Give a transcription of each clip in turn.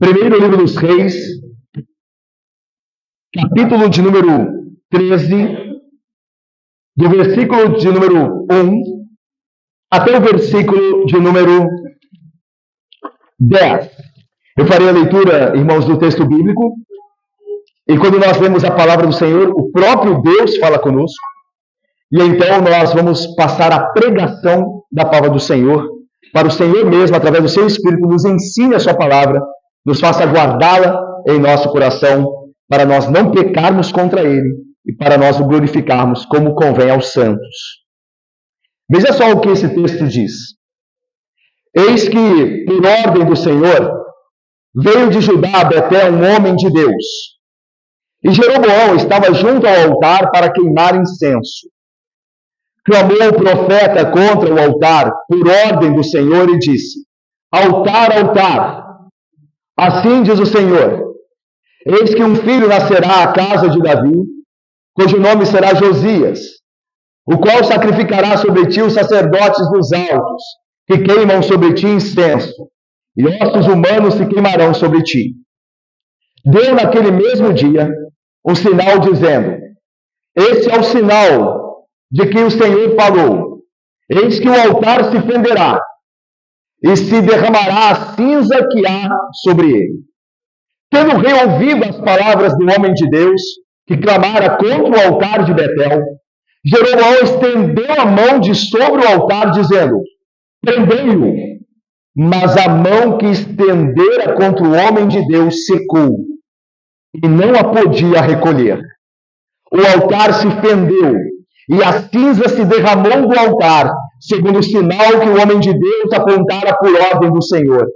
Primeiro livro dos Reis, capítulo de número 13, do versículo de número 1 até o versículo de número 10. Eu farei a leitura, irmãos, do texto bíblico, e quando nós lemos a palavra do Senhor, o próprio Deus fala conosco, e então nós vamos passar a pregação da palavra do Senhor, para o Senhor mesmo, através do seu Espírito, nos ensine a sua palavra, nos faça guardá-la em nosso coração, para nós não pecarmos contra Ele e para nós o glorificarmos como convém aos santos. Veja só o que esse texto diz. Eis que, por ordem do Senhor, veio de Judá a Betel um homem de Deus. E Jeroboão estava junto ao altar para queimar incenso. Clamou o profeta contra o altar, por ordem do Senhor, e disse: Altar, altar! Assim diz o Senhor: Eis que um filho nascerá à casa de Davi, cujo nome será Josias, o qual sacrificará sobre ti os sacerdotes dos altos, que queimam sobre ti incenso, e ossos humanos se queimarão sobre ti. Deu naquele mesmo dia um sinal dizendo: Esse é o sinal de que o Senhor falou: Eis que o altar se fenderá, e se derramará a cinza que há sobre ele. Tendo o rei ouvido as palavras do homem de Deus, que clamara contra o altar de Betel, Jeroboão estendeu a mão de sobre o altar, dizendo: Prendei-o. Mas a mão que estendera contra o homem de Deus secou, e não a podia recolher. O altar se fendeu, e a cinza se derramou do altar, segundo o sinal que o homem de Deus apontara por ordem do Senhor.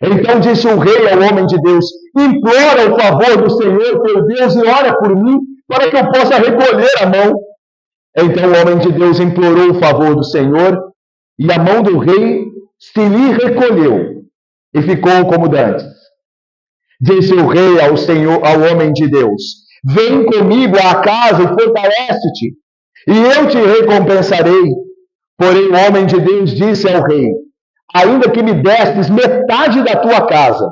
Então disse o rei ao homem de Deus: Implora o favor do Senhor teu Deus e ora por mim, para que eu possa recolher a mão. Então o homem de Deus implorou o favor do Senhor, e a mão do rei se lhe recolheu, e ficou como dantes. Disse o rei ao homem de Deus: Vem comigo à casa e fortalece-te, e eu te recompensarei. Porém o homem de Deus disse ao rei: Ainda que me destes metade da tua casa,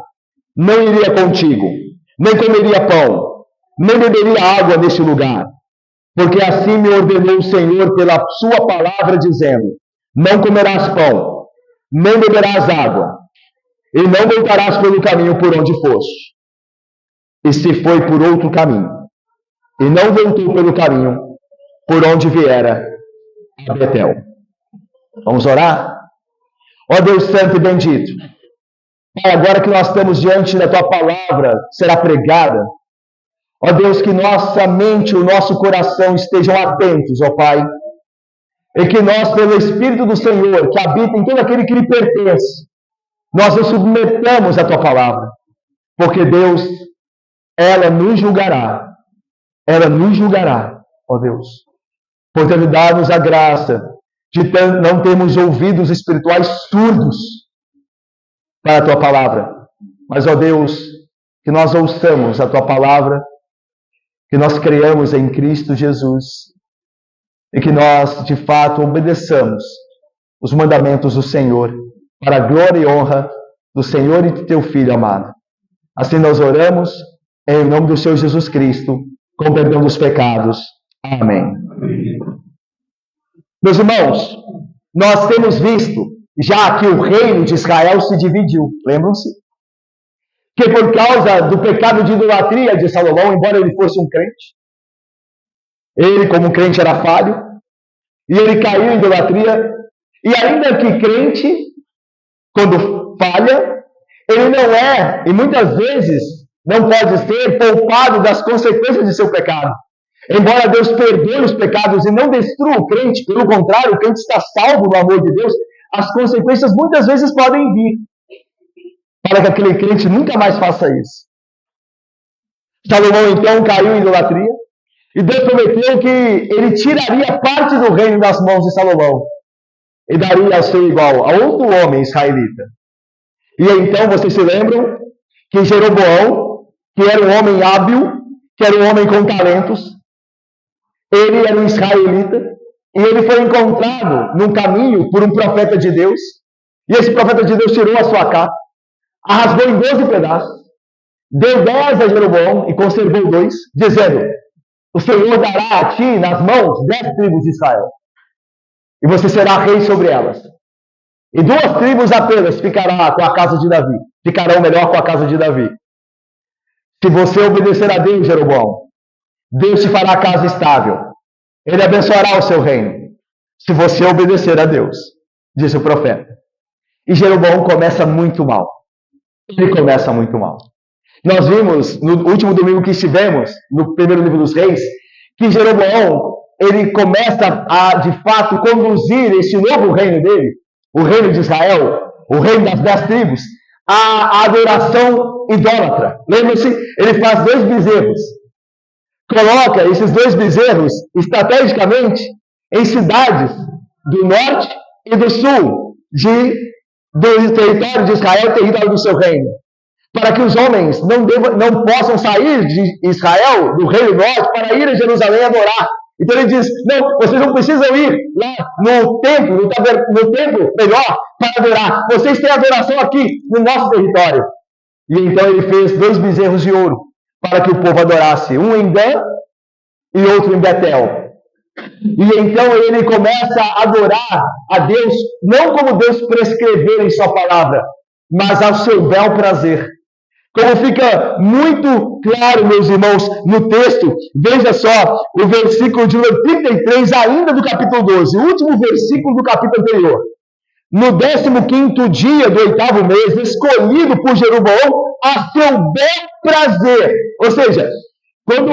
não iria contigo, nem comeria pão, nem beberia água neste lugar. Porque assim me ordenou o Senhor pela sua palavra, dizendo: Não comerás pão, nem beberás água, e não voltarás pelo caminho por onde foste. E se foi por outro caminho, e não voltou pelo caminho por onde viera a Betel. Vamos orar? Ó Deus santo e bendito, Pai, agora que nós estamos diante da Tua palavra, será pregada, ó Deus, que nossa mente e o nosso coração estejam atentos, ó Pai, e que nós, pelo Espírito do Senhor, que habita em todo aquele que lhe pertence, nós nos submetamos à Tua palavra, porque Deus, ela nos julgará, ó Deus, por ter dado-nos a graça de não termos ouvidos espirituais surdos para a Tua palavra. Mas, ó Deus, que nós ouçamos a Tua palavra, que nós creiamos em Cristo Jesus e que nós, de fato, obedeçamos os mandamentos do Senhor para a glória e honra do Senhor e de Teu Filho amado. Assim nós oramos em nome do Senhor Jesus Cristo, com perdão dos pecados. Amém. Meus irmãos, nós temos visto já que o reino de Israel se dividiu, lembram-se? Que por causa do pecado de idolatria de Salomão, embora ele fosse um crente, ele como crente era falho, e ele caiu em idolatria, e ainda que crente, quando falha, ele não é, e muitas vezes não pode ser poupado das consequências de seu pecado. Embora Deus perdoe os pecados e não destrua o crente, pelo contrário, o crente está salvo no amor de Deus, as consequências muitas vezes podem vir para que aquele crente nunca mais faça isso. Salomão então caiu em idolatria e Deus prometeu que ele tiraria parte do reino das mãos de Salomão e daria ao seu igual, a outro homem israelita. E então vocês se lembram que Jeroboão, que era um homem hábil, que era um homem com talentos, ele era um israelita, e ele foi encontrado num caminho por um profeta de Deus, e esse profeta de Deus tirou a sua capa, a rasgou em 12 pedaços, deu 10 a Jeroboão e conservou 2, dizendo: o Senhor dará a ti nas mãos 10 tribos de Israel, e você será rei sobre elas. E 2 tribos apenas ficarão com a casa de Davi. Ficarão melhor com a casa de Davi. Se você obedecer a Deus, Jeroboão, Deus te fará casa estável. Ele abençoará o seu reino. Se você obedecer a Deus, disse o profeta. E Jeroboão começa muito mal. Ele começa muito mal. Nós vimos no último domingo que estivemos, no primeiro livro dos reis, que Jeroboão, ele começa a, de fato, conduzir esse novo reino dele, o reino de Israel, o reino das 10 tribos, a adoração idólatra. Lembra-se? Ele faz 2 bezerros. Coloca esses 2 bezerros, estrategicamente, em cidades do norte e do sul do território de Israel, território do seu reino. Para que os homens não possam sair de Israel, do reino norte, para ir a Jerusalém adorar. Então ele diz: não, vocês não precisam ir lá no templo, no templo melhor, para adorar. Vocês têm adoração aqui, no nosso território. E então ele fez 2 bezerros de ouro, para que o povo adorasse, um em Dan e outro em Betel. E então ele começa a adorar a Deus, não como Deus prescrever em sua palavra, mas ao seu bel prazer. Como fica muito claro, meus irmãos, no texto, veja só o versículo de 33, ainda do capítulo 12, o último versículo do capítulo anterior. No 15º dia do 8º mês, escolhido por Jeroboão a seu bel prazer. Ou seja, quando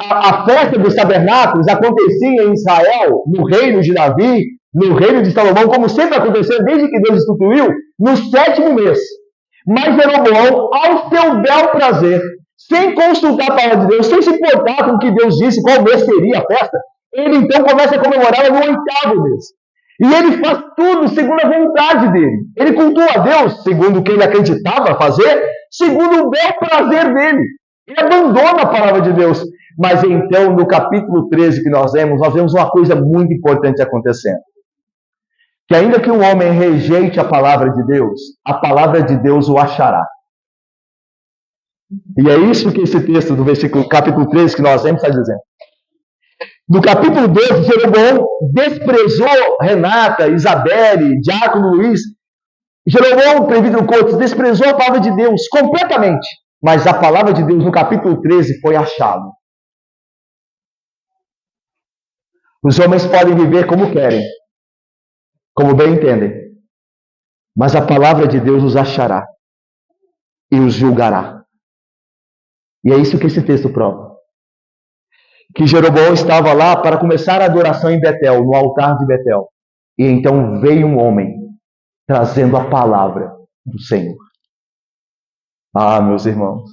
a festa dos tabernáculos acontecia em Israel, no reino de Davi, no reino de Salomão, como sempre aconteceu desde que Deus instituiu, no 7º mês. Mas Jeroboão, ao seu bel prazer, sem consultar a palavra de Deus, sem se importar com o que Deus disse, qual mês seria a festa, ele então começa a comemorá-la no 8º mês. E ele faz tudo segundo a vontade dele. Ele cultua a Deus, segundo o que ele acreditava fazer, segundo o bel prazer dele. Ele abandona a palavra de Deus. Mas então, no capítulo 13 que nós vemos uma coisa muito importante acontecendo. Que ainda que um homem rejeite a palavra de Deus o achará. E é isso que esse texto do capítulo 13 que nós vemos está dizendo. No capítulo 12, Jeroboão desprezou Renata, Isabelle, Diácono Luiz. Jeroboão, presbítero Coates, desprezou a palavra de Deus completamente. Mas a palavra de Deus no capítulo 13 foi achada. Os homens podem viver como querem, como bem entendem. Mas a palavra de Deus os achará e os julgará. E é isso que esse texto prova. Que Jeroboão estava lá para começar a adoração em Betel, no altar de Betel. E então veio um homem trazendo a palavra do Senhor. Ah, meus irmãos,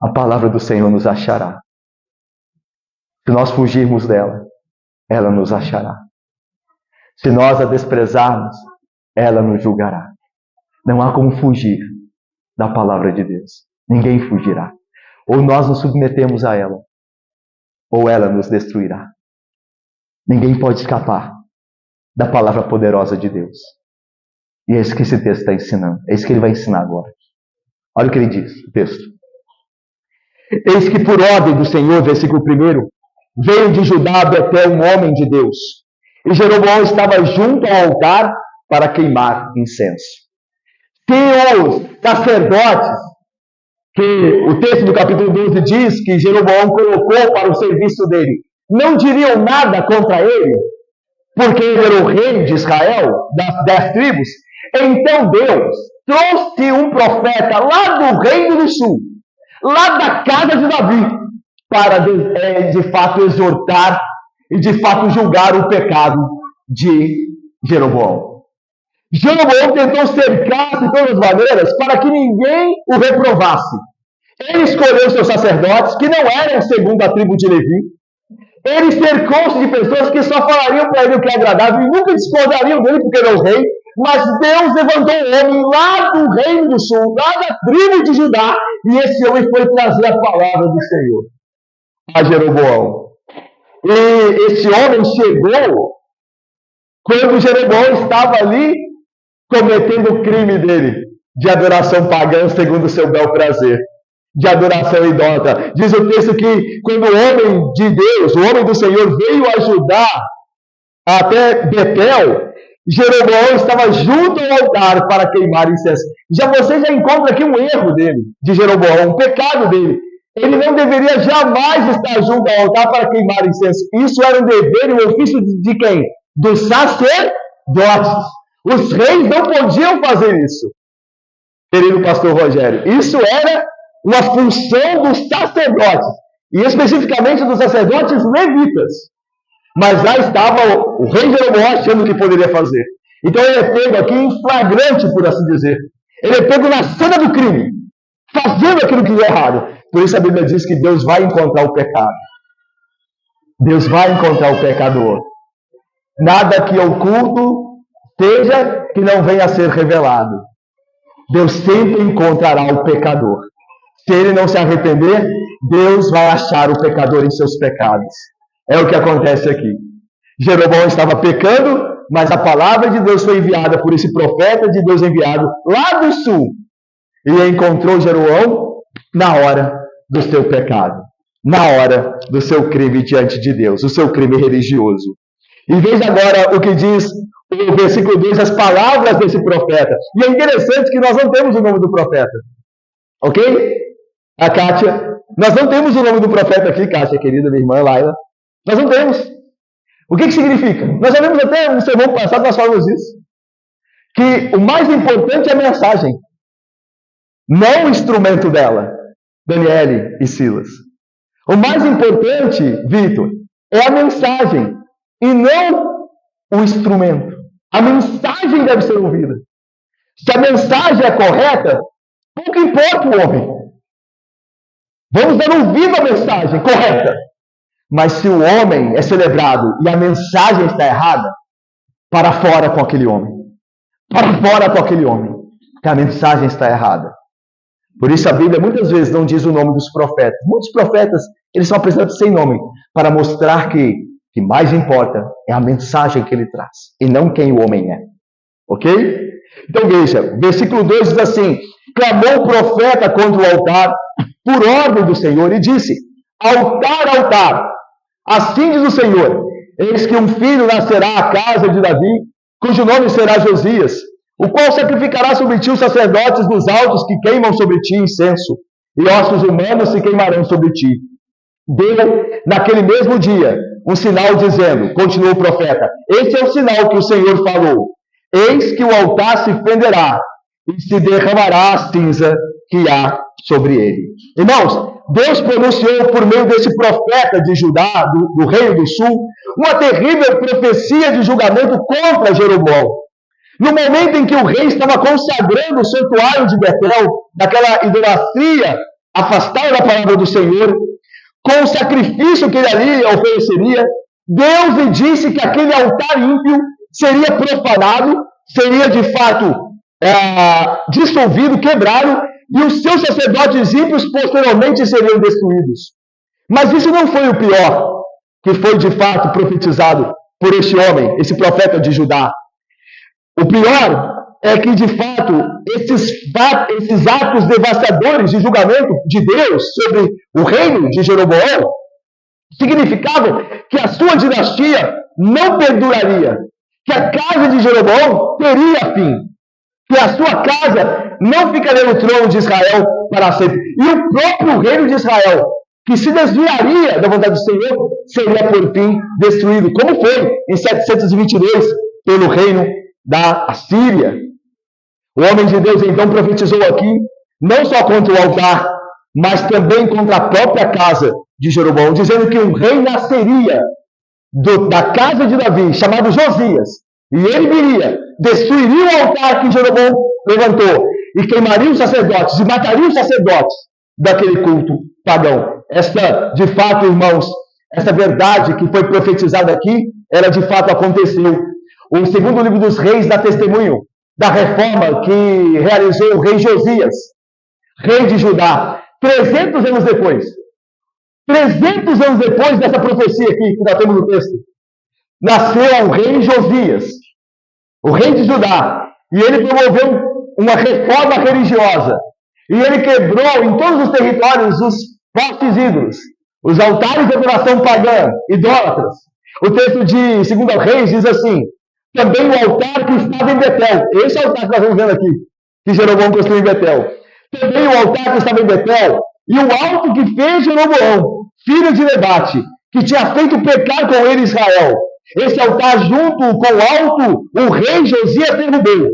a palavra do Senhor nos achará. Se nós fugirmos dela, ela nos achará. Se nós a desprezarmos, ela nos julgará. Não há como fugir da palavra de Deus. Ninguém fugirá. Ou nós nos submetemos a ela, ou ela nos destruirá. Ninguém pode escapar da palavra poderosa de Deus. E é isso que esse texto está ensinando. É isso que ele vai ensinar agora. Olha o que ele diz, o texto. Eis que por ordem do Senhor, versículo 1, veio de Judá a Betel um homem de Deus. E Jeroboão estava junto ao altar para queimar incenso. Se os sacerdotes, que o texto do capítulo 12 diz que Jeroboão colocou para o serviço dele, não diriam nada contra ele, porque ele era o rei de Israel, das 10 tribos, então Deus trouxe um profeta lá do reino do sul, lá da casa de Davi, para de fato exortar e de fato julgar o pecado de Jeroboão. Jeroboão tentou cercar de todas as maneiras para que ninguém o reprovasse. Ele escolheu seus sacerdotes, que não eram segundo a tribo de Levi. Ele cercou-se de pessoas que só falariam para ele o que é agradável e nunca discordariam dele porque era o rei. Mas Deus levantou um homem lá do reino do sul, lá da tribo de Judá, e esse homem foi trazer a palavra do Senhor a Jeroboão. E esse homem chegou quando Jeroboão estava ali cometendo o crime dele. de adoração pagã segundo o seu bel prazer, de adoração idólatra. Diz o texto que quando o homem de Deus, o homem do Senhor, veio ajudar até Betel, Jeroboão estava junto ao altar para queimar incenso. Você já encontra aqui um erro dele, de Jeroboão, um pecado dele. Ele não deveria jamais estar junto ao altar para queimar incenso. Isso era um dever e um ofício de quem? Dos sacerdotes. Os reis não podiam fazer isso, querido pastor Rogério. Isso era uma função dos sacerdotes, e especificamente dos sacerdotes levitas. Mas lá estava o rei Jeroboão achando que poderia fazer. Então ele é pego aqui em flagrante, por assim dizer. Ele é pego na cena do crime, fazendo aquilo que é errado. Por isso a Bíblia diz que Deus vai encontrar o pecado. Deus vai encontrar o pecador. Nada que oculto seja que não venha a ser revelado. Deus sempre encontrará o pecador. Se ele não se arrepender, Deus vai achar o pecador em seus pecados. É o que acontece aqui. Jeroboão estava pecando, mas a palavra de Deus foi enviada por esse profeta de Deus enviado lá do sul. E encontrou Jeroboão na hora do seu pecado, na hora do seu crime diante de Deus, o seu crime religioso. E veja agora o que diz o versículo 2, as palavras desse profeta. E é interessante que nós não temos o nome do profeta. Ok? A Kátia. Nós não temos o nome do profeta aqui, Kátia, querida, minha irmã Laila. Nós não temos. O que significa? Nós já vimos até no sermão passado, nós falamos isso. Que o mais importante é a mensagem, não o instrumento dela, Daniele e Silas. O mais importante, Vitor, é a mensagem e não o instrumento. A mensagem deve ser ouvida. Se a mensagem é correta, pouco importa o homem. Vamos dar ouvido à mensagem correta. Mas se o homem é celebrado e a mensagem está errada, para fora com aquele homem. Para fora com aquele homem. Porque a mensagem está errada. Por isso a Bíblia muitas vezes não diz o nome dos profetas. Muitos profetas, eles são apresentados sem nome, para mostrar que o que mais importa é a mensagem que ele traz, e não quem o homem é. Ok? Então veja, versículo 2 diz assim: clamou o profeta contra o altar, por ordem do Senhor, e disse: altar, altar, assim diz o Senhor, eis que um filho nascerá à casa de Davi, cujo nome será Josias, o qual sacrificará sobre ti os sacerdotes dos altos que queimam sobre ti incenso, e ossos humanos se queimarão sobre ti. Deu, naquele mesmo dia, um sinal dizendo, continuou o profeta, esse é o sinal que o Senhor falou, eis que o altar se fenderá, e se derramará a cinza que há sobre ele. Irmãos, Deus pronunciou por meio desse profeta de Judá, do reino do sul, uma terrível profecia de julgamento contra Jeroboão. No momento em que o rei estava consagrando o santuário de Betel, daquela idolatria afastada da palavra do Senhor, com o sacrifício que ele ali ofereceria, Deus lhe disse que aquele altar ímpio seria profanado, seria de fato dissolvido, quebrado, e os seus sacerdotes ímpios posteriormente seriam destruídos. Mas isso não foi o pior que foi de fato profetizado por este homem, esse profeta de Judá. O pior é que, de fato, esses atos devastadores de julgamento de Deus sobre o reino de Jeroboão significavam que a sua dinastia não perduraria, que a casa de Jeroboão teria fim, que a sua casa não ficaria no trono de Israel para sempre. E o próprio reino de Israel, que se desviaria da vontade do Senhor, seria por fim destruído, como foi em 722 pelo reino da Assíria. O homem de Deus então profetizou aqui, não só contra o altar, mas também contra a própria casa de Jeroboão, dizendo que um rei nasceria da casa de Davi, chamado Josias, e ele viria, destruiria o altar que Jeroboão levantou, e queimaria os sacerdotes, e mataria os sacerdotes daquele culto pagão. Esta, de fato, irmãos, essa verdade que foi profetizada aqui, ela de fato aconteceu. O segundo livro dos reis dá testemunho da reforma que realizou o rei Josias, rei de Judá, 300 anos depois. 300 anos depois dessa profecia aqui, que nós temos no texto, nasceu o rei Josias, o rei de Judá, e ele promoveu uma reforma religiosa. E ele quebrou em todos os territórios os postes ídolos, os altares de adoração pagã, idólatras. O texto de 2 Reis diz assim: também o altar que estava em Betel, esse altar que nós estamos vendo aqui, que Jeroboão construiu em Betel, também o altar que estava em Betel, e o alto que fez Jeroboão, filho de Nebate, que tinha feito pecar com ele Israel. Esse altar, junto com o alto, o rei Josias derrubou,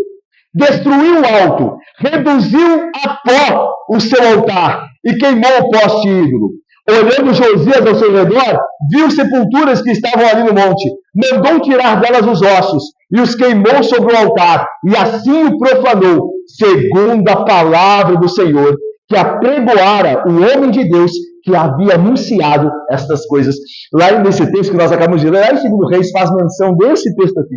destruiu o alto, reduziu a pó o seu altar e queimou o poste ídolo. Olhando Josias ao seu redor, viu sepulturas que estavam ali no monte, mandou tirar delas os ossos e os queimou sobre o altar, e assim o profanou, segundo a palavra do Senhor, que apregoara o homem de Deus que havia anunciado estas coisas. Lá nesse texto que nós acabamos de ler, lá em 2 Reis faz menção desse texto aqui.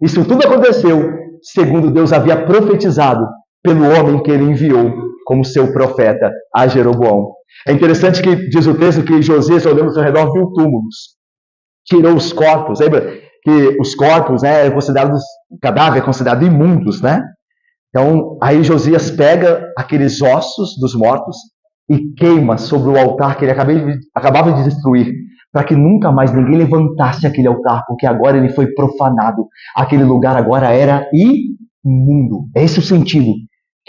Isso tudo aconteceu segundo Deus havia profetizado pelo homem que ele enviou como seu profeta a Jeroboão. É interessante que diz o texto que Josias, olhando ao seu redor, viu túmulos, tirou os corpos. Lembra que os corpos, eram considerados, o cadáver é considerado imundos, né? Então, aí Josias pega aqueles ossos dos mortos e queima sobre o altar que ele acabava de destruir, para que nunca mais ninguém levantasse aquele altar, porque agora ele foi profanado. Aquele lugar agora era imundo. É esse o sentido.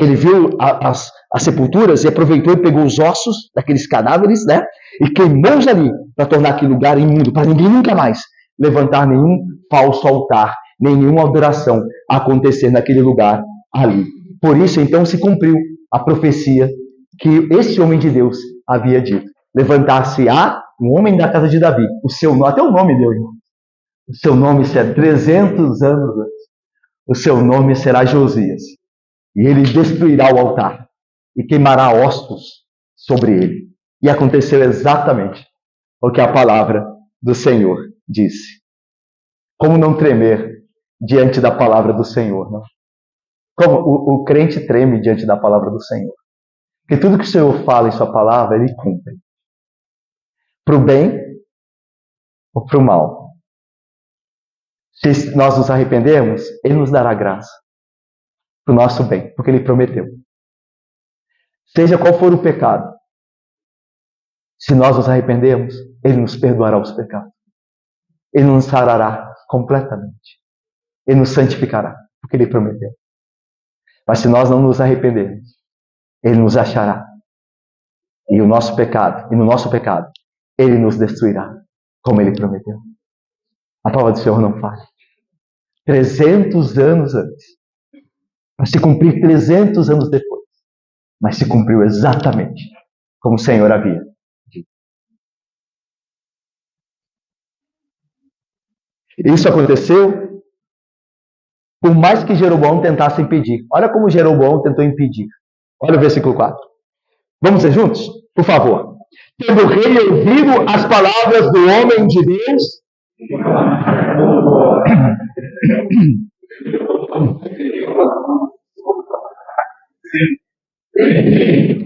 Ele viu as sepulturas e aproveitou e pegou os ossos daqueles cadáveres, né? E queimou-os ali para tornar aquele lugar imundo, para ninguém nunca mais levantar nenhum falso altar, nenhuma adoração acontecer naquele lugar ali. Por isso, então, se cumpriu a profecia que esse homem de Deus havia dito. Levantar-se-á um homem da casa de Davi. O seu nome, até o nome dele, irmão. O seu nome será 300 anos antes. O seu nome será Josias. E ele destruirá o altar e queimará ossos sobre ele. E aconteceu exatamente o que a palavra do Senhor disse. Como não tremer diante da palavra do Senhor, não? Como o crente treme diante da palavra do Senhor. Porque tudo que o Senhor fala em sua palavra, ele cumpre. Para o bem ou para o mal. Se nós nos arrependermos, ele nos dará graça. Para o nosso bem, porque ele prometeu. Seja qual for o pecado, se nós nos arrependermos, ele nos perdoará os pecados. Ele nos sarará completamente. Ele nos santificará, porque ele prometeu. Mas se nós não nos arrependermos, ele nos achará. E no nosso pecado, ele nos destruirá, como ele prometeu. A palavra do Senhor não falha. 300 anos antes. Para se cumprir 300 anos depois. Mas se cumpriu exatamente como o Senhor havia dito. Isso aconteceu por mais que Jeroboão tentasse impedir. Olha como Jeroboão tentou impedir. Olha o versículo 4. Vamos ler juntos? Por favor. Tendo o rei ouvido as palavras do homem de Deus,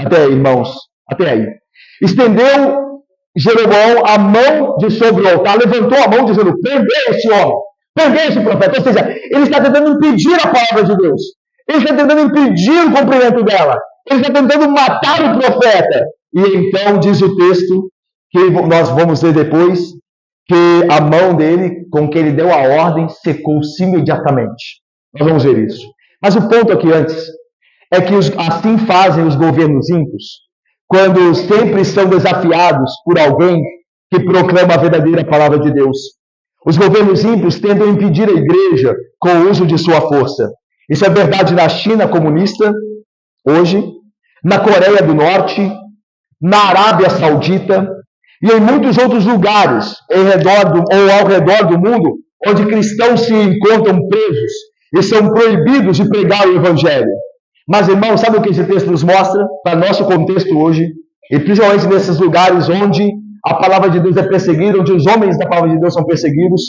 até aí, irmãos, até aí. Estendeu Jeroboão a mão de sobre o altar, levantou a mão dizendo: prendei esse homem, prendei esse profeta. Ou seja, ele está tentando impedir a palavra de Deus. Ele está tentando impedir o cumprimento dela. Ele está tentando matar o profeta. E então diz o texto, que nós vamos ver depois, que a mão dele, com que ele deu a ordem, secou-se imediatamente. Nós vamos ver isso. Mas o ponto aqui antes é que assim fazem os governos ímpios, quando sempre são desafiados por alguém que proclama a verdadeira palavra de Deus. Os governos ímpios tentam impedir a igreja com o uso de sua força. Isso é verdade na China comunista, hoje, na Coreia do Norte, na Arábia Saudita e em muitos outros lugares ao redor do mundo, onde cristãos se encontram presos e são proibidos de pregar o Evangelho. Mas, irmãos, sabe o que esse texto nos mostra para nosso contexto hoje? E principalmente nesses lugares onde a palavra de Deus é perseguida, onde os homens da palavra de Deus são perseguidos,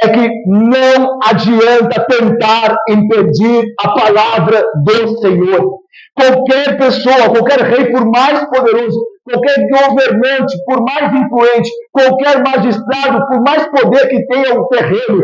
é que não adianta tentar impedir a palavra do Senhor. Qualquer pessoa, qualquer rei, por mais poderoso, qualquer governante, por mais influente, qualquer magistrado, por mais poder que tenha um terreno,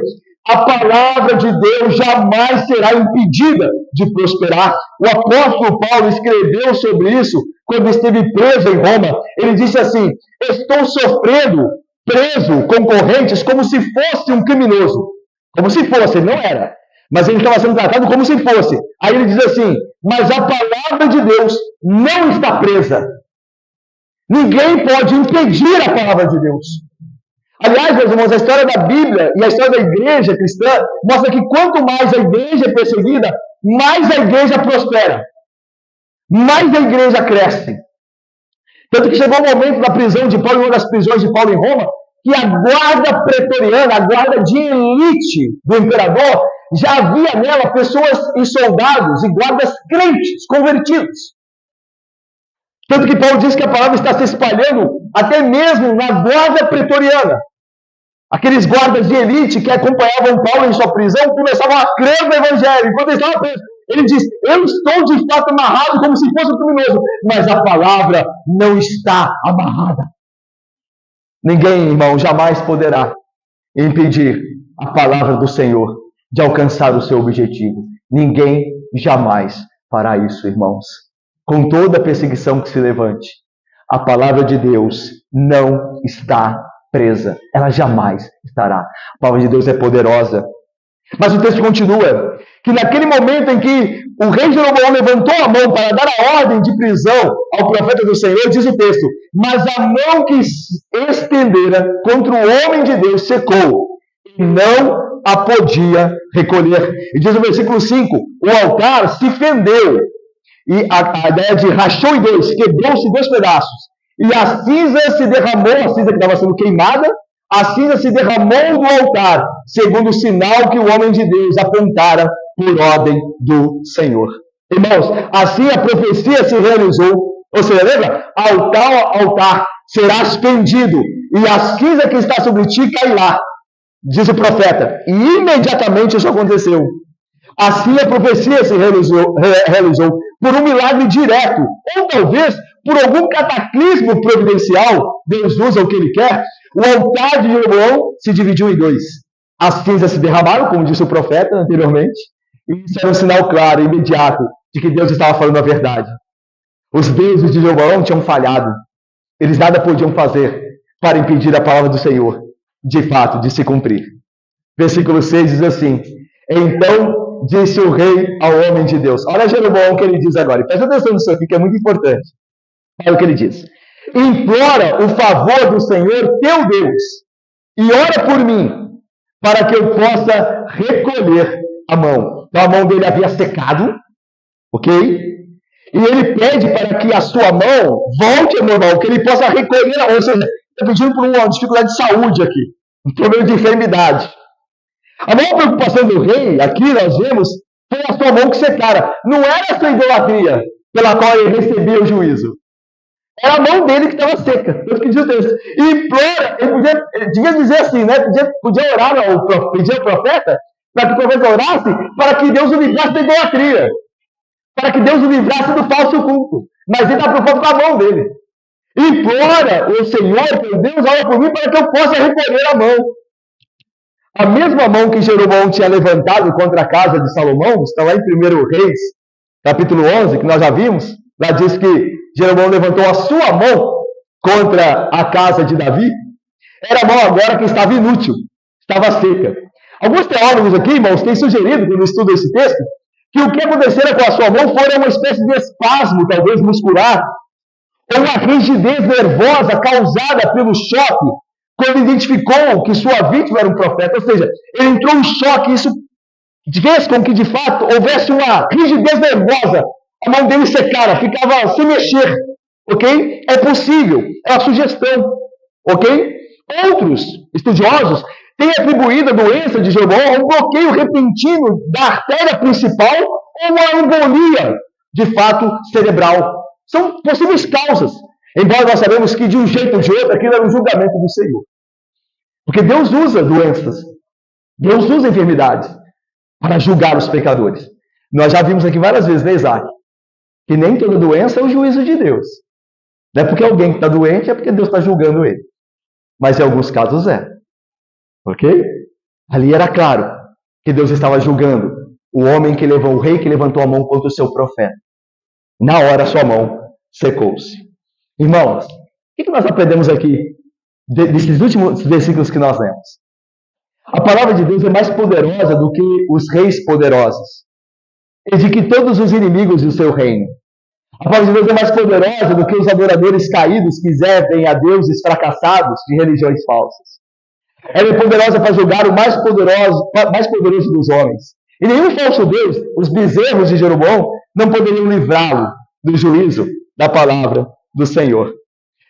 A palavra de Deus jamais será impedida de prosperar. O apóstolo Paulo escreveu sobre isso quando esteve preso em Roma. Ele disse assim: estou sofrendo, preso com correntes, como se fosse um criminoso. Como se fosse, ele não era. Mas ele estava sendo tratado como se fosse. Aí ele diz assim: mas a palavra de Deus não está presa. Ninguém pode impedir a palavra de Deus. Aliás, meus irmãos, a história da Bíblia e a história da igreja cristã mostra que quanto mais a igreja é perseguida, mais a igreja prospera. Mais a igreja cresce. Tanto que chegou o momento da prisão de Paulo, em uma das prisões de Paulo em Roma, que a guarda pretoriana, a guarda de elite do imperador, já havia nela pessoas e soldados e guardas crentes, convertidos. Tanto que Paulo diz que a palavra está se espalhando até mesmo na guarda pretoriana. Aqueles guardas de elite que acompanhavam Paulo em sua prisão começavam a crer no evangelho. Enquanto ele estava preso, ele diz: eu estou de fato amarrado como se fosse um criminoso, mas a palavra não está amarrada. Ninguém, irmão, jamais poderá impedir a palavra do Senhor de alcançar o seu objetivo. Ninguém jamais fará isso, irmãos. Com toda a perseguição que se levante, a palavra de Deus não está presa. Ela jamais estará. A palavra de Deus é poderosa. Mas o texto continua, que naquele momento em que o rei Jeroboão levantou a mão para dar a ordem de prisão ao profeta do Senhor, diz o texto: mas a mão que estendera contra o homem de Deus secou, e não a podia recolher. E diz o versículo 5, o altar se fendeu, e a ideia de rachou em dois, quebrou-se em dois pedaços, e a cinza se derramou, a cinza que estava sendo queimada, a cinza se derramou do altar, segundo o sinal que o homem de Deus apontara por ordem do Senhor. Irmãos, assim a profecia se realizou. Ou seja, lembra? Altar serás fendido, e a cinza que está sobre ti cairá, diz o profeta. E imediatamente isso aconteceu. Assim a profecia se realizou por um milagre direto, ou talvez por algum cataclismo providencial. Deus usa o que Ele quer. O altar de Jeroboão se dividiu em dois. As cinzas se derramaram, como disse o profeta anteriormente, e isso era um sinal claro e imediato de que Deus estava falando a verdade. Os deuses de Jeroboão tinham falhado. Eles nada podiam fazer para impedir a palavra do Senhor, de fato, de se cumprir. Versículo 6 diz assim: então disse o rei ao homem de Deus. Olha Jeroboão o que ele diz agora. E presta atenção nisso aqui, que é muito importante. Olha o que ele diz: implora o favor do Senhor teu Deus, e ora por mim, para que eu possa recolher a mão. Então a mão dele havia secado, ok? E ele pede para que a sua mão volte ao normal, que ele possa recolher a mão. Ou seja, está pedindo por uma dificuldade de saúde aqui, um problema de enfermidade. A maior preocupação do rei, aqui nós vemos, foi a sua mão que secara. Não era a sua idolatria pela qual ele recebia o juízo. Era a mão dele que estava seca. Tanto que diz o texto. E implora, ele devia dizer assim, né? Podia orar, pedir ao profeta, para que o profeta orasse, para que Deus o livrasse da idolatria. Para que Deus o livrasse do falso culto. Mas ele está preocupado com a mão dele. Implora o Senhor, que Deus ora por mim, para que eu possa recolher a mão. A mesma mão que Jeroboão tinha levantado contra a casa de Salomão, está lá em 1 Reis, capítulo 11, que nós já vimos. Lá diz que Jeroboão levantou a sua mão contra a casa de Davi. Era a mão agora que estava inútil, estava seca. Alguns teólogos aqui, irmãos, têm sugerido, quando estudam esse texto, que o que acontecera com a sua mão foi uma espécie de espasmo, talvez muscular, ou uma rigidez nervosa causada pelo choque, quando identificou que sua vítima era um profeta. Ou seja, ele entrou em choque, e isso fez com que, de fato, houvesse uma rigidez nervosa. A mão dele secara, ficava sem mexer, ok? É possível, é uma sugestão, ok? Outros estudiosos têm atribuído a doença de Jeroboão a um bloqueio repentino da artéria principal ou uma embolia, de fato, cerebral. São possíveis causas, embora nós sabemos que, de um jeito ou de outro, aquilo era um julgamento do Senhor. Porque Deus usa doenças, Deus usa enfermidades para julgar os pecadores. Nós já vimos aqui várias vezes, né, Isaac? Que nem toda doença é o juízo de Deus. Não é porque alguém está doente, é porque Deus está julgando ele. Mas em alguns casos é. Ok? Ali era claro que Deus estava julgando o homem que levou, o rei que levantou a mão contra o seu profeta. Na hora, sua mão secou-se. Irmãos, o que nós aprendemos aqui desses últimos versículos que nós lemos? A palavra de Deus é mais poderosa do que os reis poderosos e de que todos os inimigos do seu reino. A palavra de Deus é mais poderosa do que os adoradores caídos que servem a deuses fracassados de religiões falsas. Ela é poderosa para julgar o mais poderoso dos homens. E nenhum falso Deus, os bezerros de Jeroboão, não poderiam livrá-lo do juízo da palavra do Senhor.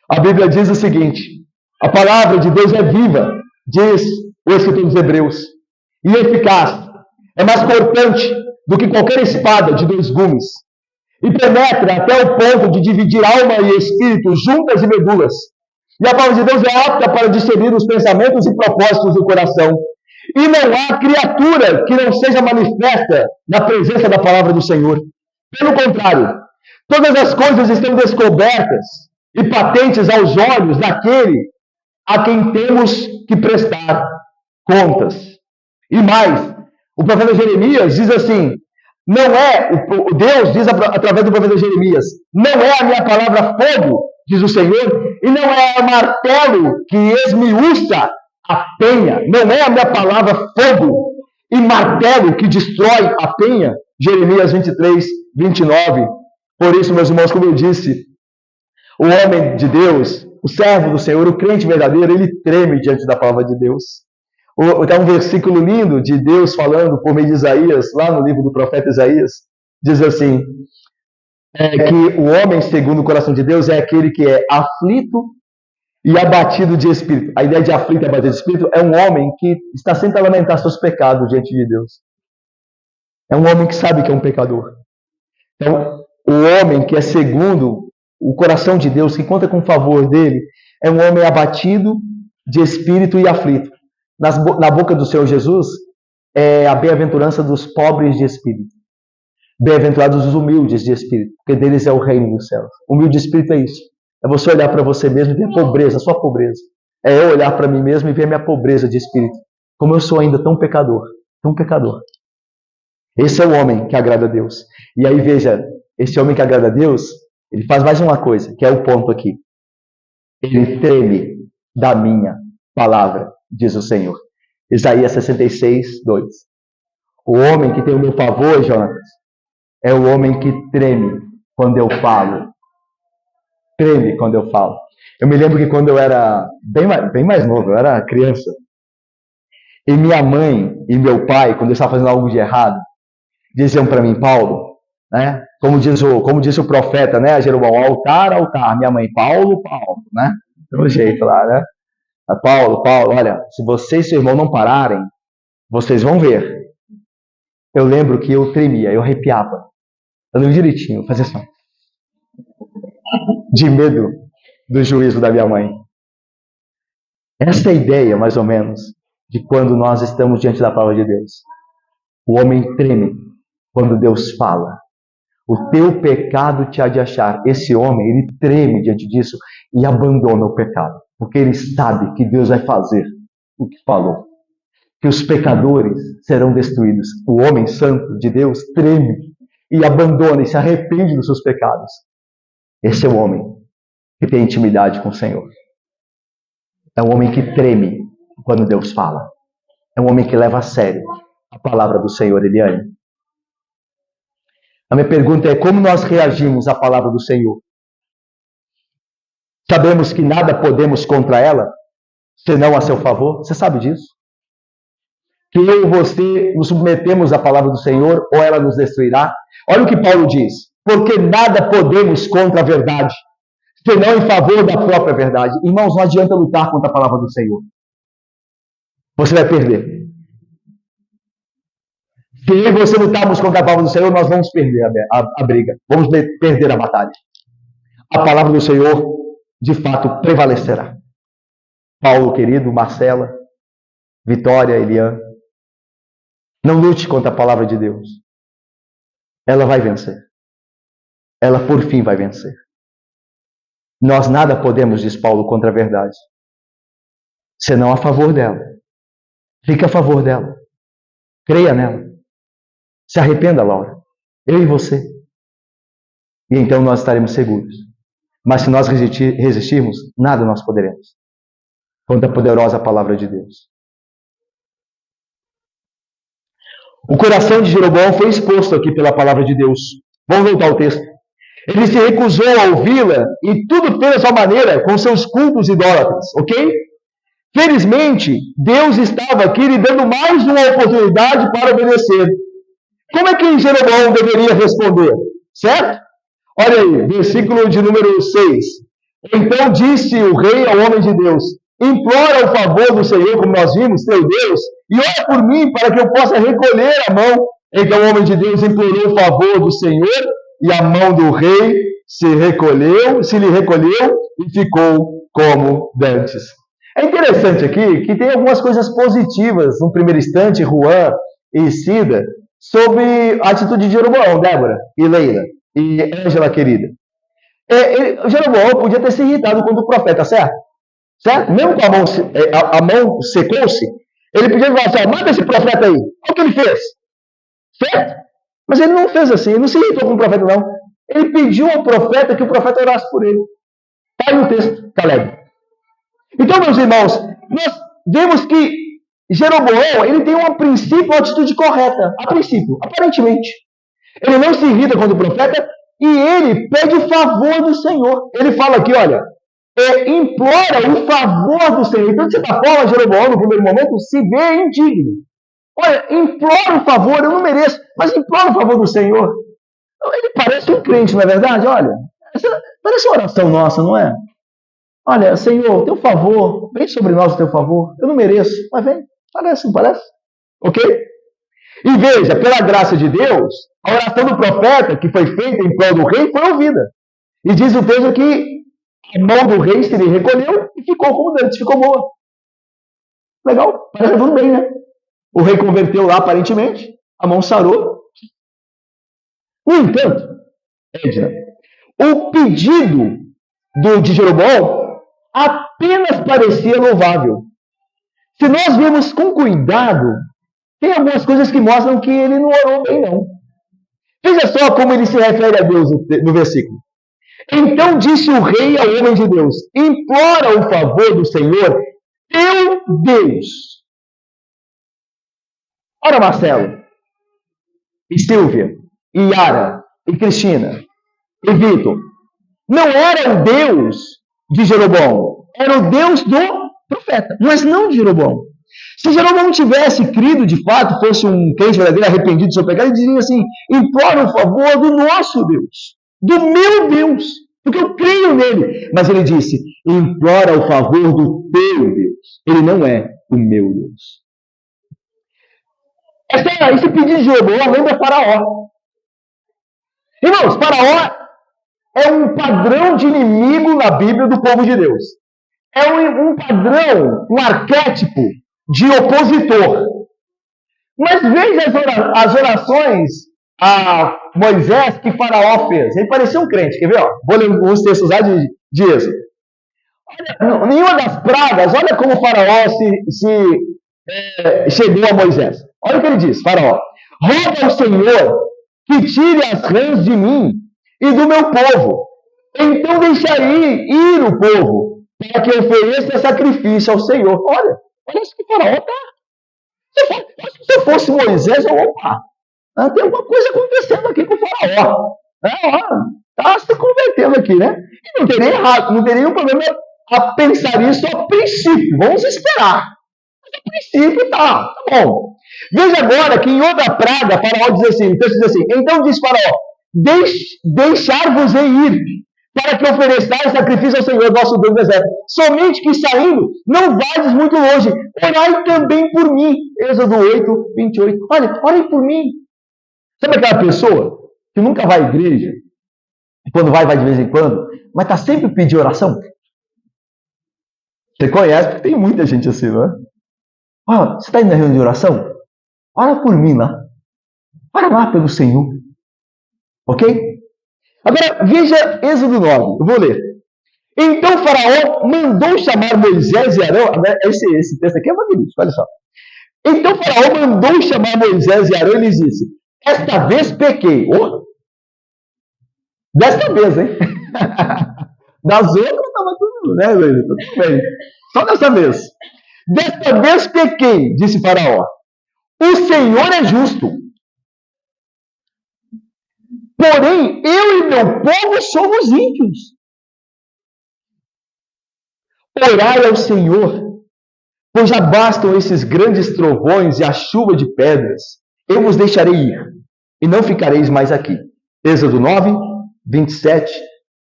A Bíblia diz o seguinte: a palavra de Deus é viva, diz o escritor dos Hebreus, e eficaz. É mais cortante do que qualquer espada de 2 gumes. E penetra até o ponto de dividir alma e espírito, juntas e medulas. E a palavra de Deus é apta para discernir os pensamentos e propósitos do coração. E não há criatura que não seja manifesta na presença da palavra do Senhor. Pelo contrário, todas as coisas estão descobertas e patentes aos olhos daquele a quem temos que prestar contas. E mais, o profeta Jeremias diz assim: não é, o Deus diz através do profeta Jeremias, não é a minha palavra fogo, diz o Senhor, e não é o martelo que esmiuça a penha, não é a minha palavra fogo e martelo que destrói a penha, Jeremias 23, 29. Por isso, meus irmãos, como eu disse, o homem de Deus, o servo do Senhor, o crente verdadeiro, ele treme diante da palavra de Deus. Tem um versículo lindo de Deus falando por meio de Isaías, lá no livro do profeta Isaías, diz assim, que o homem segundo o coração de Deus é aquele que é aflito e abatido de espírito. A ideia de aflito e abatido de espírito é um homem que está sempre a lamentar seus pecados diante de Deus. É um homem que sabe que é um pecador. Então, o homem que é segundo o coração de Deus, que conta com o favor dele, é um homem abatido de espírito e aflito. Na boca do Senhor Jesus, é a bem-aventurança dos pobres de espírito. Bem-aventurados os humildes de espírito, porque deles é o reino dos céus. Humilde de espírito é isso. É você olhar para você mesmo e ver a pobreza, a sua pobreza. É eu olhar para mim mesmo e ver a minha pobreza de espírito. Como eu sou ainda tão pecador, tão pecador. Esse é o homem que agrada a Deus. E aí veja, esse homem que agrada a Deus, ele faz mais uma coisa, que é o ponto aqui. Ele teme da minha palavra, diz o Senhor. Isaías 66, 2. O homem que tem o meu favor, Jonas, é o homem que treme quando eu falo. Treme quando eu falo. Eu me lembro que quando eu era bem mais novo, eu era criança, e minha mãe e meu pai, quando eu estava fazendo algo de errado, diziam para mim: Paulo, né? Como diz o profeta, né? Jeroboão, altar, altar. Minha mãe, Paulo, né? Pelo jeito lá, né? Paulo, olha, se você e seu irmão não pararem, vocês vão ver. Eu lembro que eu tremia, eu arrepiava. Eu lembro direitinho, fazia assim, de medo do juízo da minha mãe. Essa é a ideia, mais ou menos, de quando nós estamos diante da palavra de Deus. O homem treme quando Deus fala. O teu pecado te há de achar. Esse homem, ele treme diante disso e abandona o pecado. Porque ele sabe que Deus vai fazer o que falou. Que os pecadores serão destruídos. O homem santo de Deus treme e abandona e se arrepende dos seus pecados. Esse é o homem que tem intimidade com o Senhor. É um homem que treme quando Deus fala. É um homem que leva a sério a palavra do Senhor, Eliane. A minha pergunta é: como nós reagimos à palavra do Senhor? Sabemos que nada podemos contra ela, senão a seu favor? Você sabe disso? Que eu e você nos submetemos à palavra do Senhor ou ela nos destruirá? Olha o que Paulo diz: porque nada podemos contra a verdade, senão em favor da própria verdade. Irmãos, não adianta lutar contra a palavra do Senhor. Você vai perder. Se eu e você lutarmos contra a palavra do Senhor, nós vamos perder a briga. Vamos perder a batalha. A palavra do Senhor, de fato, prevalecerá. Paulo, querido, Marcela, Vitória, Eliane, não lute contra a palavra de Deus. Ela vai vencer. Ela, por fim, vai vencer. Nós nada podemos, diz Paulo, contra a verdade, senão a favor dela. Fique a favor dela. Creia nela. Se arrependa, Laura. Eu e você. E então nós estaremos seguros. Mas se nós resistirmos, nada nós poderemos. Quanto a poderosa palavra de Deus. O coração de Jeroboão foi exposto aqui pela palavra de Deus. Vamos voltar ao texto. Ele se recusou a ouvi-la e tudo fez à sua maneira com seus cultos idólatras, ok? Felizmente, Deus estava aqui lhe dando mais uma oportunidade para obedecer. Como é que Jeroboão deveria responder? Certo? Olha aí, versículo de número 6. Então disse o rei ao homem de Deus: implora o favor do Senhor, como nós vimos, teu Deus, e ora por mim para que eu possa recolher a mão. Então o homem de Deus implorou o favor do Senhor, e a mão do rei se lhe recolheu e ficou como dantes. É interessante aqui que tem algumas coisas positivas, no primeiro instante, Juan e Cida, sobre a atitude de Jeroboão, Débora e Leila e Ângela querida. Jeroboão podia ter se irritado contra o profeta, certo? Certo? Mesmo com a mão secou-se, ele podia falar assim: mata esse profeta aí. Olha o que ele fez. Certo? Mas ele não fez assim, ele não se irritou com o profeta, não. Ele pediu ao profeta que o profeta orasse por ele. Está aí no texto, Caleb. Então, meus irmãos, nós vemos que Jeroboão, ele tem um princípio, uma atitude correta. A princípio, aparentemente. Ele não se irrita contra o profeta e ele pede o favor do Senhor. Ele fala aqui, olha, implora o favor do Senhor. Então, de certa forma, Jeroboão, no primeiro momento, se vê indigno. Olha, implora o favor, eu não mereço, mas implora o favor do Senhor. Ele parece um crente, não é verdade? Olha, parece uma oração nossa, não é? Olha, Senhor, teu favor, vem sobre nós o teu favor. Eu não mereço, mas vem, parece, não parece? Ok? E veja, pela graça de Deus, a oração do profeta, que foi feita em prol do rei, foi ouvida. E diz o texto que a mão do rei se lhe recolheu e ficou como antes, ficou boa. Legal? Parece tudo bem, né? O rei converteu lá, aparentemente, a mão sarou. No entanto, Edna, o pedido de Jeroboão apenas parecia louvável. Se nós vemos com cuidado, tem algumas coisas que mostram que ele não orou bem, não. Veja só como ele se refere a Deus no versículo. Então disse o rei ao homem de Deus: implora o favor do Senhor, teu Deus. Ora, Marcelo, e Silvia, e Yara, e Cristina, e Vitor, não era o Deus de Jeroboão, era o Deus do profeta, mas não de Jeroboão. Se Jeroboão tivesse crido de fato, fosse um crente verdadeiro, arrependido do seu pecado, ele diria assim: implora o favor do nosso Deus, do meu Deus, porque eu creio nele. Mas ele disse: implora o favor do teu Deus. Ele não é o meu Deus. Esse pedido de Jeroboão lembra Faraó. Irmãos, Faraó é um padrão de inimigo na Bíblia do povo de Deus. É um padrão, um arquétipo de opositor. Mas veja as orações a Moisés que Faraó fez. Ele parecia um crente, quer ver? Ó? Vou ler uns textos lá de Êxodo. Olha, nenhuma das pragas, olha como Faraó chegou a Moisés. Olha o que ele diz, Faraó: roga ao Senhor que tire as rãs de mim e do meu povo. Então deixarei ir o povo, para que ofereça sacrifício ao Senhor. Olha isso que Faraó está. Se eu fosse Moisés, tem alguma coisa acontecendo aqui com o Faraó. Está se convertendo aqui, né? E não teria errado, não teria nenhum problema a pensar isso a princípio. Vamos esperar. Mas a princípio tá bom. Veja agora que em outra praga, Faraó diz assim, o texto diz assim: então diz Faraó: deixar-vos ir, para que ofereçais sacrifício ao Senhor, vosso Deus do exército. Somente que saindo, não vades muito longe. Orai também por mim. Êxodo 8, 28. Olha, orem por mim. Sabe aquela pessoa que nunca vai à igreja? E quando vai de vez em quando, mas está sempre pedindo oração? Você conhece, porque tem muita gente assim, não é? Olha, você está indo na reunião de oração? Ora por mim lá. Ora lá pelo Senhor. Ok? Agora, veja Êxodo 9. Eu vou ler. Então Faraó mandou chamar Moisés e Arão. Esse texto aqui é magnífico, olha só. Então Faraó mandou chamar Moisés e Arão e lhes disse: esta vez pequei. Oh, desta vez, hein? Das outras estava tudo, né, tudo bem. Só dessa vez. Desta vez pequei, disse Faraó. O Senhor é justo. Porém, eu e meu povo somos ímpios. Orai ao Senhor, pois já bastam esses grandes trovões e a chuva de pedras. Eu vos deixarei ir, e não ficareis mais aqui. Êxodo 9, 27,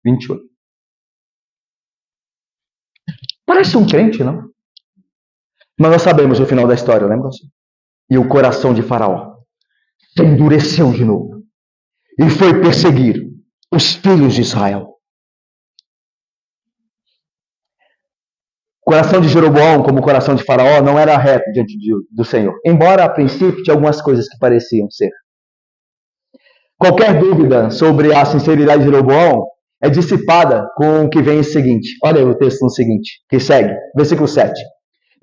28. Parece um crente, não? Mas nós sabemos o final da história, lembram-se? E o coração de Faraó se endureceu de novo e foi perseguir os filhos de Israel. O coração de Jeroboão, como o coração de Faraó, não era reto diante do Senhor, embora a princípio tinha algumas coisas que pareciam ser. Qualquer dúvida sobre a sinceridade de Jeroboão é dissipada com o que vem em seguinte. Olha o texto no seguinte, que segue, versículo 7.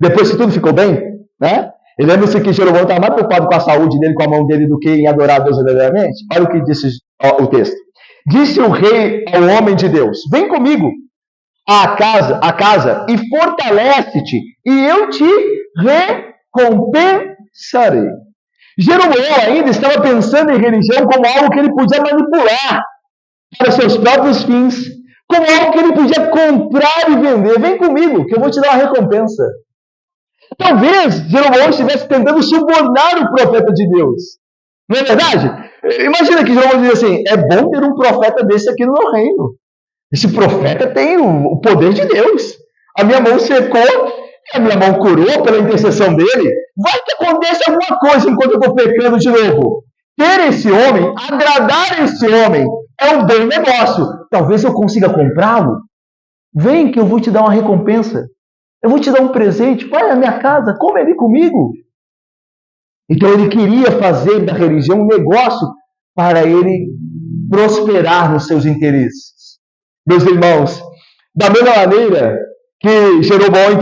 Depois que tudo ficou bem, né? E lembra-se que Jeroboão estava mais preocupado com a saúde dele, com a mão dele, do que em adorar a Deus verdadeiramente? Olha o que disse o texto. Disse o rei ao homem de Deus: vem comigo à casa e fortalece-te, e eu te recompensarei. Jeroboão ainda estava pensando em religião como algo que ele podia manipular para seus próprios fins, como algo que ele podia comprar e vender. Vem comigo, que eu vou te dar uma recompensa. Talvez Jeroboão estivesse tentando subornar o profeta de Deus. Não é verdade? Imagina que Jeroboão diz assim: é bom ter um profeta desse aqui no meu reino. Esse profeta tem o poder de Deus. A minha mão secou, a minha mão curou pela intercessão dele. Vai que aconteça alguma coisa enquanto eu estou pecando de novo. Ter esse homem, agradar esse homem, é um bom negócio. Talvez eu consiga comprá-lo. Vem que eu vou te dar uma recompensa. Eu vou te dar um presente. Vai à minha casa, come ali comigo. Então ele queria fazer da religião um negócio para ele prosperar nos seus interesses. Meus irmãos, da mesma maneira que Jeroboão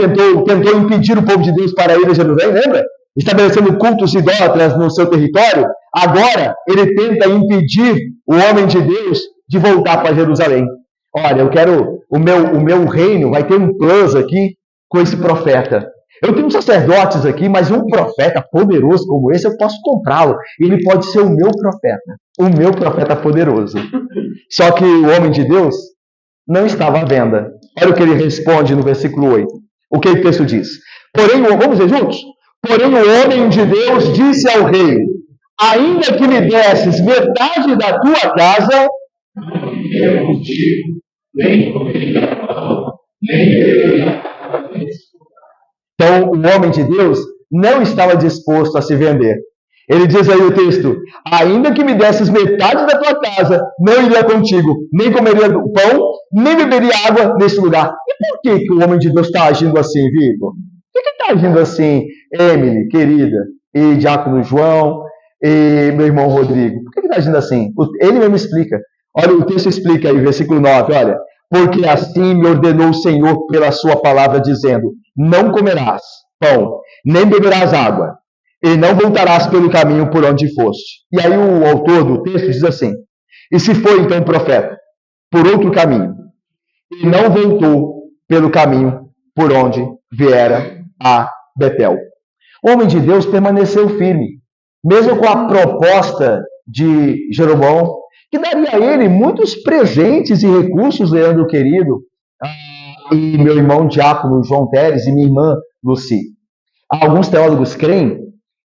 tentou impedir o povo de Deus para ir a Jerusalém, lembra? Estabelecendo cultos idólatras no seu território, agora ele tenta impedir o homem de Deus de voltar para Jerusalém. Olha, eu quero, o meu reino vai ter um plus aqui com esse profeta. Eu tenho sacerdotes aqui, mas um profeta poderoso como esse, eu posso comprá-lo. Ele pode ser o meu profeta poderoso. Só que o homem de Deus não estava à venda. Olha o que ele responde no versículo 8. O que o texto diz? Porém, vamos ver juntos? Porém, o homem de Deus disse ao rei: ainda que me desses metade da tua casa, eu contigo, nem comigo, nem. Então, o homem de Deus não estava disposto a se vender. Ele diz aí o texto: ainda que me desses metade da tua casa, não iria contigo, nem comeria pão, nem beberia água nesse lugar. E por que o homem de Deus está agindo assim, Vitor? Por que está agindo assim, Emily, querida, e Diácono João, e meu irmão Rodrigo? Por que está agindo assim? Ele mesmo explica. Olha, o texto explica aí, versículo 9, olha. Porque assim me ordenou o Senhor pela sua palavra, dizendo: não comerás pão, nem beberás água, e não voltarás pelo caminho por onde foste. E aí o autor do texto diz assim: e se foi então o profeta por outro caminho, e não voltou pelo caminho por onde viera a Betel. O homem de Deus permaneceu firme, mesmo com a proposta de Jeroboão, que daria a ele muitos presentes e recursos, Leandro querido, e meu irmão Diácono João Teres e minha irmã Luci. Alguns teólogos creem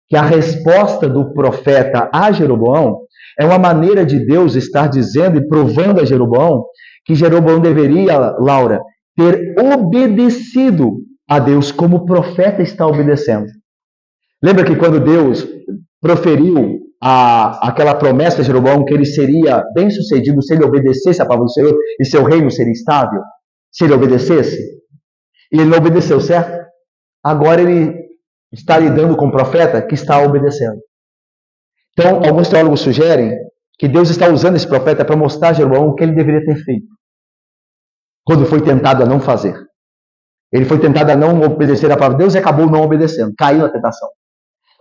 que a resposta do profeta a Jeroboão é uma maneira de Deus estar dizendo e provando a Jeroboão que Jeroboão deveria, Laura, ter obedecido a Deus como o profeta está obedecendo. Lembra que quando Deus proferiu aquela promessa a Jeroboão que ele seria bem sucedido se ele obedecesse a palavra do Senhor e seu reino seria estável? Se ele obedecesse? E ele não obedeceu, certo? Agora ele está lidando com o profeta que está obedecendo. Então, alguns teólogos sugerem que Deus está usando esse profeta para mostrar a Jeroboão o que ele deveria ter feito quando foi tentado a não fazer. Ele foi tentado a não obedecer a palavra de Deus e acabou não obedecendo, caiu na tentação.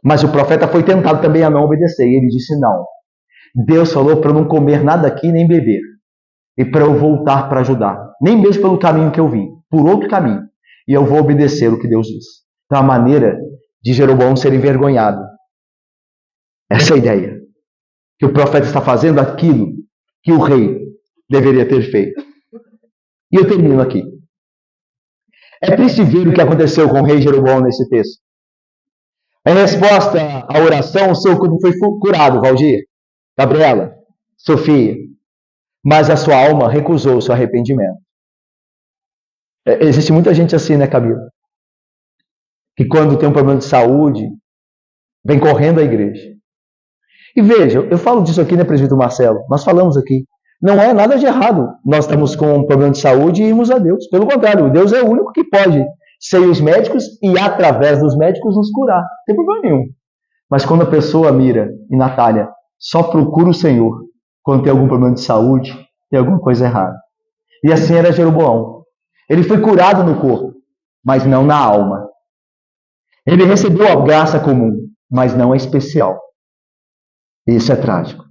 Mas o profeta foi tentado também a não obedecer. E ele disse: não. Deus falou para eu não comer nada aqui nem beber. E para eu voltar para ajudar. Nem mesmo pelo caminho que eu vim. Por outro caminho. E eu vou obedecer o que Deus diz. Então a maneira de Jeroboão ser envergonhado. Essa é a ideia. Que o profeta está fazendo aquilo que o rei deveria ter feito. E eu termino aqui. É triste ver o que aconteceu com o rei Jeroboão nesse texto. Em resposta à oração, o seu corpo foi curado, Valdir, Gabriela, Sofia. Mas a sua alma recusou o seu arrependimento. Existe muita gente assim, né, Camila? Que quando tem um problema de saúde, vem correndo à igreja. E veja, eu falo disso aqui, né, presbítero Marcelo? Nós falamos aqui. Não é nada de errado. Nós estamos com um problema de saúde e irmos a Deus. Pelo contrário, Deus é o único que pode ser os médicos e, através dos médicos, nos curar. Não tem problema nenhum. Mas quando a pessoa mira, e Natália, só procura o Senhor quando tem algum problema de saúde, tem alguma coisa errada. E assim era Jeroboão. Ele foi curado no corpo, mas não na alma. Ele recebeu a graça comum, mas não a especial. Isso é trágico.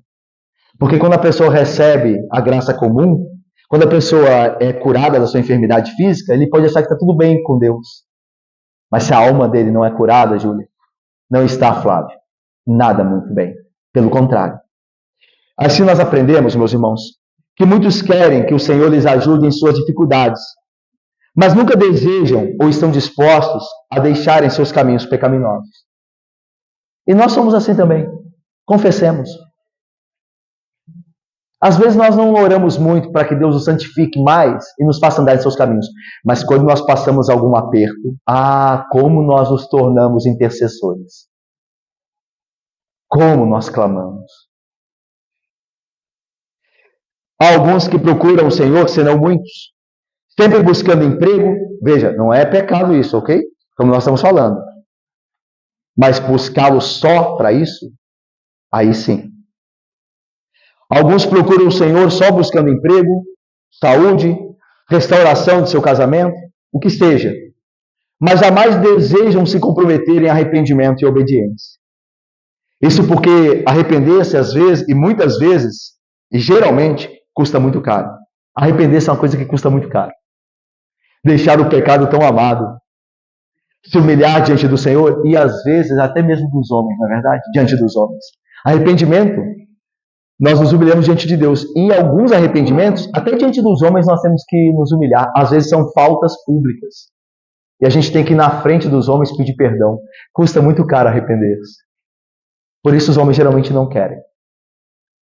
Porque quando a pessoa recebe a graça comum, quando a pessoa é curada da sua enfermidade física, ele pode achar que está tudo bem com Deus. Mas se a alma dele não é curada, Júlia, não está, Flávio, nada muito bem. Pelo contrário. Assim nós aprendemos, meus irmãos, que muitos querem que o Senhor lhes ajude em suas dificuldades, mas nunca desejam ou estão dispostos a deixarem seus caminhos pecaminosos. E nós somos assim também. Confessemos. Às vezes nós não oramos muito para que Deus nos santifique mais e nos faça andar em seus caminhos. Mas quando nós passamos algum aperto, como nós nos tornamos intercessores. Como nós clamamos. Há alguns que procuram o Senhor, senão muitos, sempre buscando emprego. Veja, não é pecado isso, ok? Como nós estamos falando. Mas buscá-lo só para isso, aí sim. Alguns procuram o Senhor só buscando emprego, saúde, restauração de seu casamento, o que seja. Mas jamais desejam se comprometer em arrependimento e obediência. Isso porque arrepender-se às vezes, e muitas vezes, e geralmente, custa muito caro. Arrepender-se é uma coisa que custa muito caro. Deixar o pecado tão amado, se humilhar diante do Senhor e às vezes até mesmo dos homens, não é verdade? Diante dos homens. Arrependimento, nós nos humilhamos diante de Deus. E em alguns arrependimentos, até diante dos homens nós temos que nos humilhar. Às vezes são faltas públicas. E a gente tem que ir na frente dos homens pedir perdão. Custa muito caro arrepender-se. Por isso os homens geralmente não querem.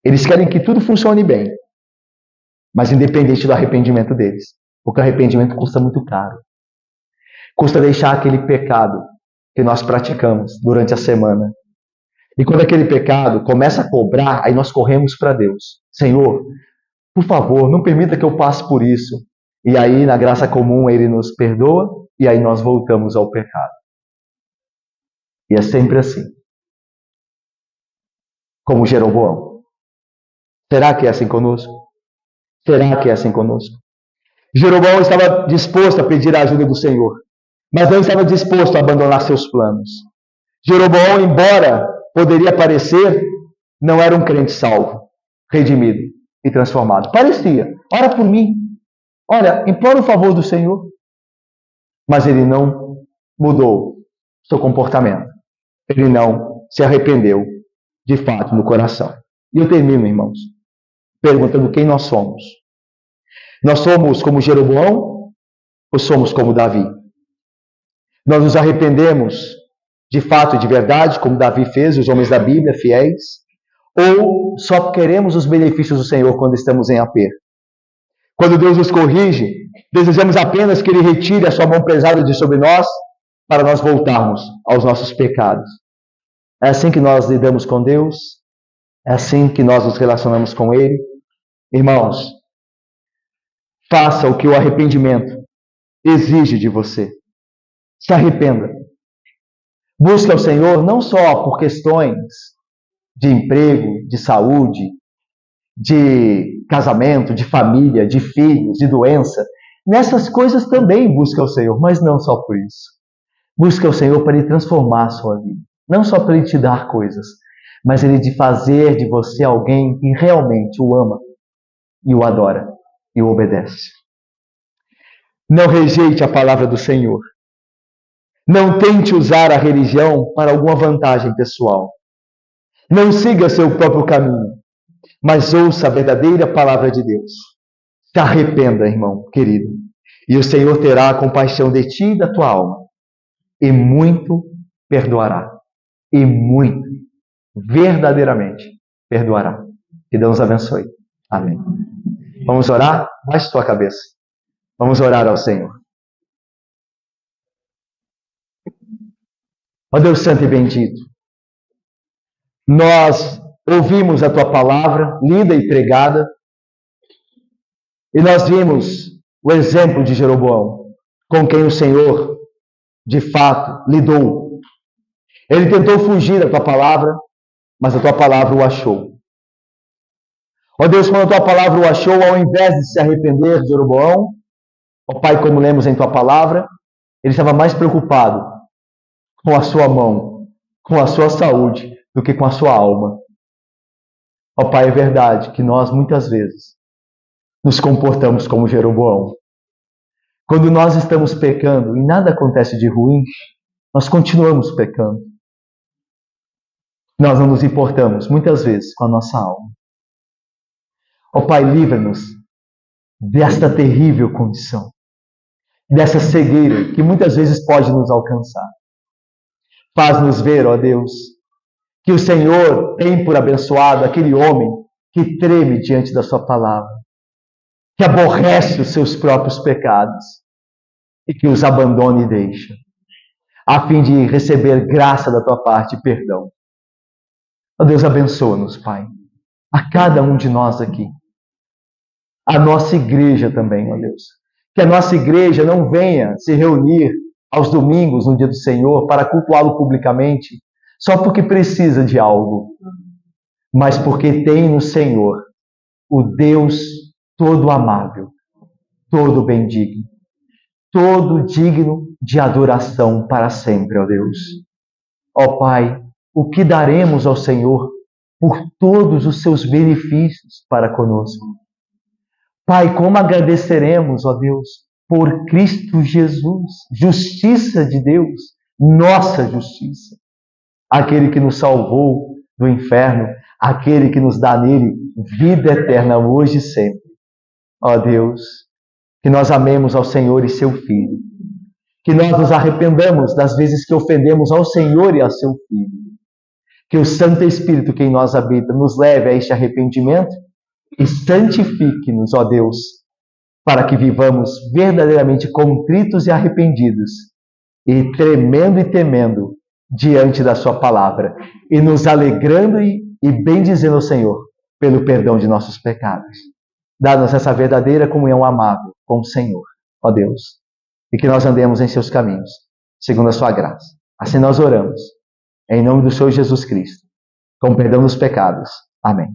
Eles querem que tudo funcione bem. Mas independente do arrependimento deles. Porque o arrependimento custa muito caro. Custa deixar aquele pecado que nós praticamos durante a semana. E quando aquele pecado começa a cobrar, aí nós corremos para Deus. Senhor, por favor, não permita que eu passe por isso. E aí, na graça comum, Ele nos perdoa e aí nós voltamos ao pecado. E é sempre assim. Como Jeroboão. Será que é assim conosco? Será que é assim conosco? Jeroboão estava disposto a pedir a ajuda do Senhor, mas não estava disposto a abandonar seus planos. Jeroboão, embora poderia parecer, não era um crente salvo, redimido e transformado. Parecia. Ora por mim. Olha, implora o favor do Senhor. Mas ele não mudou seu comportamento. Ele não se arrependeu, de fato, no coração. E eu termino, irmãos, perguntando quem nós somos. Nós somos como Jeroboão ou somos como Davi? Nós nos arrependemos de fato e de verdade, como Davi fez, os homens da Bíblia, fiéis? Ou só queremos os benefícios do Senhor quando estamos em aperto? Quando Deus nos corrige, desejamos apenas que Ele retire a sua mão pesada de sobre nós para nós voltarmos aos nossos pecados. É assim que nós lidamos com Deus? É assim que nós nos relacionamos com Ele? Irmãos, faça o que o arrependimento exige de você. Se arrependa. Busque ao Senhor não só por questões de emprego, de saúde, de casamento, de família, de filhos, de doença. Nessas coisas também busque ao Senhor, mas não só por isso. Busque ao Senhor para Ele transformar a sua vida. Não só para Ele te dar coisas, mas Ele de fazer de você alguém que realmente o ama e o adora e o obedece. Não rejeite a palavra do Senhor. Não tente usar a religião para alguma vantagem pessoal. Não siga seu próprio caminho, mas ouça a verdadeira palavra de Deus. Se arrependa, irmão querido, e o Senhor terá compaixão de ti e da tua alma, e muito perdoará. E muito, verdadeiramente, perdoará. Que Deus abençoe. Amém. Vamos orar? Baixe tua cabeça. Vamos orar ao Senhor. Ó Deus Santo e bendito, nós ouvimos a tua palavra, lida e pregada, e nós vimos o exemplo de Jeroboão, com quem o Senhor, de fato, lidou. Ele tentou fugir da tua palavra, mas a tua palavra o achou. Ó Deus, quando a tua palavra o achou, ao invés de se arrepender de Jeroboão, ó Pai, como lemos em tua palavra, ele estava mais preocupado com a sua mão, com a sua saúde, do que com a sua alma. Ó Pai, é verdade que nós muitas vezes nos comportamos como Jeroboão. Quando nós estamos pecando e nada acontece de ruim, nós continuamos pecando. Nós não nos importamos, muitas vezes, com a nossa alma. Ó Pai, livra-nos desta terrível condição, dessa cegueira que muitas vezes pode nos alcançar. Faz-nos ver, ó Deus, que o Senhor tem por abençoado aquele homem que treme diante da sua palavra, que aborrece os seus próprios pecados e que os abandona e deixa, a fim de receber graça da tua parte e perdão. Ó Deus, abençoa-nos, Pai, a cada um de nós aqui, a nossa igreja também, ó Deus, que a nossa igreja não venha se reunir aos domingos, no dia do Senhor, para cultuá-lo publicamente, só porque precisa de algo, mas porque tem no Senhor o Deus todo amável, todo bendigno, todo digno de adoração para sempre, ó Deus. Ó Pai, o que daremos ao Senhor por todos os seus benefícios para conosco? Pai, como agradeceremos, ó Deus, por Cristo Jesus, justiça de Deus, nossa justiça, aquele que nos salvou do inferno, aquele que nos dá nele vida eterna hoje e sempre. Ó Deus, que nós amemos ao Senhor e seu Filho, que nós nos arrependamos das vezes que ofendemos ao Senhor e a seu Filho, que o Santo Espírito que em nós habita nos leve a este arrependimento e santifique-nos, ó Deus, para que vivamos verdadeiramente contritos e arrependidos, e tremendo e temendo diante da sua palavra, e nos alegrando e bendizendo ao Senhor pelo perdão de nossos pecados. Dá-nos essa verdadeira comunhão amável com o Senhor, ó Deus, e que nós andemos em seus caminhos, segundo a sua graça. Assim nós oramos, em nome do Senhor Jesus Cristo, com perdão dos pecados. Amém.